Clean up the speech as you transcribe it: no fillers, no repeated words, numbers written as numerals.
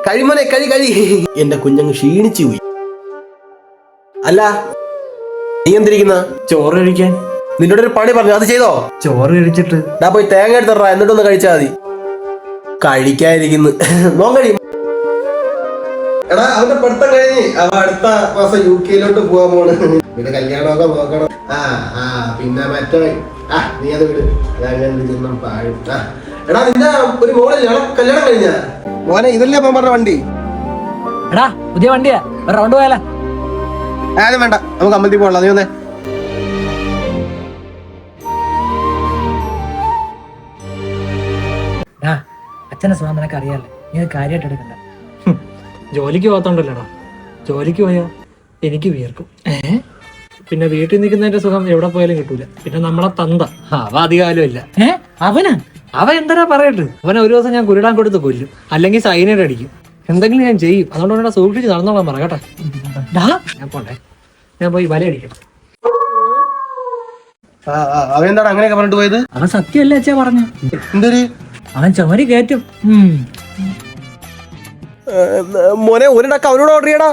കഴിമോനെ കഴി. എന്റെ കുഞ്ഞങ്ങ് ക്ഷീണിച്ചു പോയി. അല്ല നീ എന്തിരിക്കുന്ന? ചോറ് കഴിക്കാൻ. നിന്നോട് ഒരു പണി പറഞ്ഞു, അത് ചെയ്തോ? ചോറ് കഴിച്ചിട്ട് പോയി തേങ്ങ എടുത്തറാ, എന്നിട്ടൊന്ന് കഴിച്ചാ മതി. കഴിക്കാതിരിക്കുന്നു. നോൻ കഴിയും. എടാ അവന്റെ പഠിത്തം കഴിഞ്ഞ് അവ അടുത്ത മാസം UK പോവാൻ പോണ്. പിന്നെ കല്യാണമൊക്കെ നോക്കണം. പിന്നെ മറ്റോ നീ അത് വിട്. പാഴും. എടാ നിന്റെ ഒരു മോളില്ല, കല്യാണം കഴിഞ്ഞ മോനെ? ഇതല്ലേ അപ്പൊ പറഞ്ഞ വണ്ടി? എടാ പുതിയ വണ്ടിയാ, ഒരു റൗണ്ട് പോയാലോ? ആരും വേണ്ട, നമുക്ക് അമ്പലത്തിൽ പോകണം. നീ വന്നേ. അച്ഛനെ സുഖം നിനക്ക് അറിയാലോ, നീ അത് കാര്യമായിട്ട് എടുക്കണ്ട. ജോലിക്ക് പോകത്തോണ്ടല്ലോടാ. ജോലിക്ക് പോയാ എനിക്ക് വിയർക്കും. പിന്നെ വീട്ടിൽ നിൽക്കുന്നതിന്റെ സുഖം എവിടെ പോയാലും കിട്ടൂല. പിന്നെ നമ്മളെ തന്ത അവ അധികാലം ഇല്ല. അവൻ എന്താ പറയട്ടെ, അവനെ ഒരു ദിവസം ഞാൻ കുരുടാൻ കൊടുത്ത് കൊല്ലും, അല്ലെങ്കിൽ സൈനൈഡ് അടിക്കും, എന്തെങ്കിലും ഞാൻ ചെയ്യും. അതുകൊണ്ട് സൂക്ഷിച്ച് നടന്നോളാൻ പറ കേട്ടെ. ഞാൻ പോട്ടെ, ഞാൻ പോയി വല അടിക്കണം. അവൻ എന്താണ് അങ്ങനെയൊക്കെ പറഞ്ഞിട്ട് പോയത്? അവൻ സത്യമല്ലേ അച്ഛാ പറഞ്ഞു. എന്തൊരു അവൻ ചുമരി കയറ്റും. മോനെ ഒരു ടക്ക അവനോട് ഓർഡർ ചെയ്യടാ.